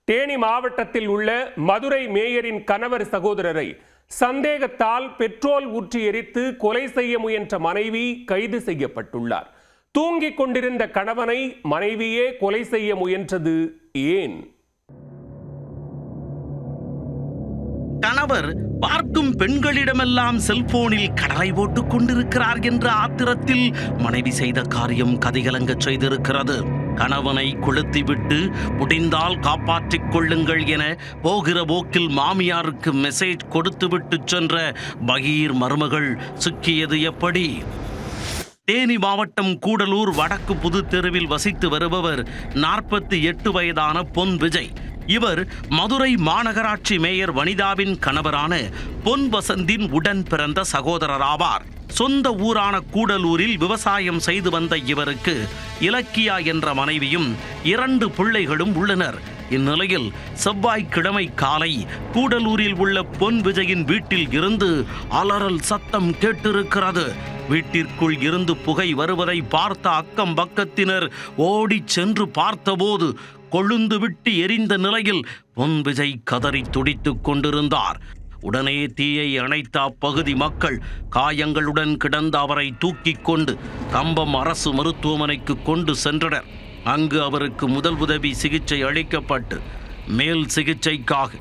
தேனி மாவட்டத்தில் உள்ள மதுரை மேயரின் கணவர் சகோதரரை சந்தேகத்தால் பெட்ரோல் ஊற்றி எரித்து கொலை செய்ய முயன்ற மனைவி கைது செய்யப்பட்டுள்ளார். தூங்கிக் கொண்டிருந்த கணவனை மனைவியே கொலை செய்ய முயன்றது ஏன்? கணவர் பார்க்கும் பெண்களிடமெல்லாம் செல்போனில் கடலை போட்டுக் கொண்டிருக்கிறார் என்ற ஆத்திரத்தில் மனைவி செய்த காரியம் கதிகலங்க செய்திருக்கிறது. கணவனை கொளுத்திவிட்டு முடிந்தால் காப்பாற்றிக் கொள்ளுங்கள் என போகிற போக்கில் மாமியாருக்கு மெசேஜ் கொடுத்துவிட்டு சென்ற பகீர் மருமகள் சிக்கியது எப்படி? தேனி மாவட்டம் கூடலூர் வடக்கு புது தெருவில் வசித்து வருபவர் 48 வயதான பொன் விஜய். இவர் மதுரை மாநகராட்சி மேயர் வனிதாவின் கணவரான பொன் வசந்தின் உடன் பிறந்த சகோதரராவார். சொந்த ஊரான கூடலூரில் விவசாயம் செய்து வந்த இவருக்கு இலக்கியா என்ற மனைவியும் 2 பிள்ளைகளும் உள்ளனர். இந்நிலையில் செவ்வாய்க்கிழமை காலை கூடலூரில் உள்ள பொன் விஜயின் வீட்டில் இருந்து அலறல் சத்தம் கேட்டிருக்கிறது. வீட்டிற்குள் இருந்து புகை வருவதை பார்த்த அக்கம் பக்கத்தினர் ஓடி சென்று பார்த்தபோது கொழுந்து விட்டு எரிந்த நிலையில் பொன் விஜய் கதறி துடித்துக் கொண்டிருந்தார். உடனே தீயை அணைத்த அப்பகுதி மக்கள் காயங்களுடன் கிடந்த அவரை தூக்கிக் கொண்டு கம்பம் அரசு மருத்துவமனைக்கு கொண்டு சென்றனர். அங்கு அவருக்கு முதல் உதவி சிகிச்சை அளிக்கப்பட்டு மேல் சிகிச்சைக்காக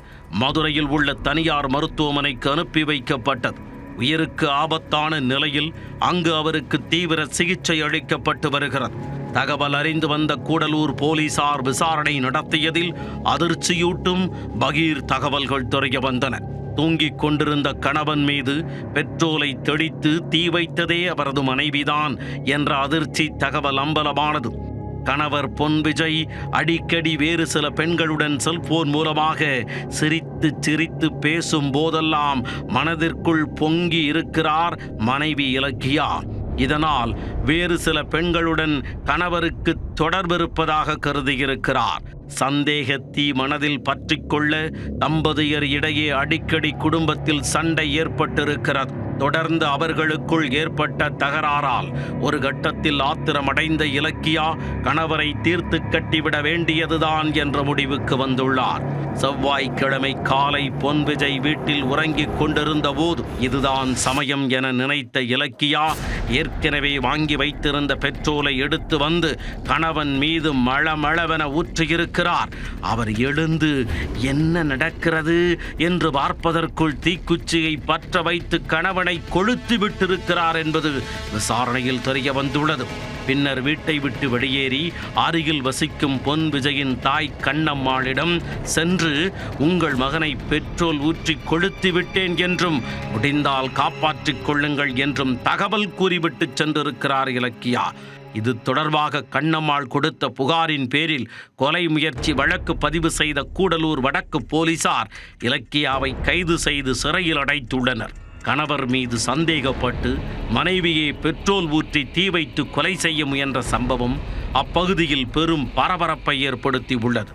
மதுரையில் உள்ள தனியார் மருத்துவமனைக்கு அனுப்பி வைக்கப்பட்டது. உயிருக்கு ஆபத்தான நிலையில் அங்கு அவருக்கு தீவிர சிகிச்சை அளிக்கப்பட்டு வருகிறது. தகவல் அறிந்து வந்த கூடலூர் போலீசார் விசாரணை நடத்தியதில் அதிர்ச்சியூட்டும் பகீர் தகவல்கள் தெரிய வந்தன. தூங்கிக் கொண்டிருந்த கணவன் மீது பெட்ரோலை தெளித்து தீ வைத்ததே அவரது மனைவிதான் என்ற அதிர்ச்சி தகவல் அம்பலமானது. கணவர் பொன் விஜய் அடிக்கடி வேறு சில பெண்களுடன் செல்போன் மூலமாக சிரித்து சிரித்து பேசும் போதெல்லாம் மனதிற்குள் பொங்கி இருக்கிறார் மனைவி இலக்கியா. இதனால் வேறு சில பெண்களுடன் கணவருக்கு தொடர்பிருப்பதாக கருதியிருக்கிறார். சந்தேகத்தீ மனதில் பற்றிக்கொள்ள தம்பதியர் இடையே அடிக்கடி குடும்பத்தில் சண்டை ஏற்பட்டிருக்கிறது. தொடர்ந்து அவர்களுக்குள் ஏற்பட்ட தகராறால் ஒரு கட்டத்தில் ஆத்திரமடைந்த இலக்கியா கணவரை தீர்த்து கட்டிவிட வேண்டியதுதான் என்ற முடிவுக்கு வந்துள்ளார். செவ்வாய்க்கிழமை காலை பொன் விஜய் வீட்டில் உறங்கிக் கொண்டிருந்த போது இதுதான் சமயம் என நினைத்த இலக்கியா ஏற்கனவே வாங்கி வைத்திருந்த பெட்ரோலை எடுத்து வந்து கணவன் மீது மளமளவென ஊற்றியிருக்கிறார். அவர் எழுந்து என்ன நடக்கிறது என்று பார்ப்பதற்குள் தீக்குச்சியை பற்ற வைத்து கணவனை கொளுத்தி விட்டிருக்கிறார் என்பது விசாரணையில் தெரிய வந்துள்ளது. பின்னர் வீட்டை விட்டு வெளியேறி அருகில் வசிக்கும் பொன் விஜயின் தாய் கண்ணம்மாளிடம் சென்று உங்கள் மகனை பெட்ரோல் ஊற்றி கொளுத்தி விட்டேன் என்றும் முடிந்தால் காப்பாற்றிக் கொள்ளுங்கள் என்றும் தகவல் கூறிவிட்டு சென்றிருக்கிறார் இலக்கியா. இது தொடர்பாக கண்ணம்மாள் கொடுத்த புகாரின் பேரில் கொலை முயற்சி வழக்கு பதிவு செய்த கூடலூர் வடக்கு போலீசார் இலக்கியாவை கைது செய்து சிறையில் அடைத்துள்ளனர். கணவர் மீது சந்தேகப்பட்டு மனைவியை பெட்ரோல் ஊற்றி தீ வைத்து கொலை செய்ய முயன்ற சம்பவம் அப்பகுதியில் பெரும் பரபரப்பை ஏற்படுத்தி உள்ளது.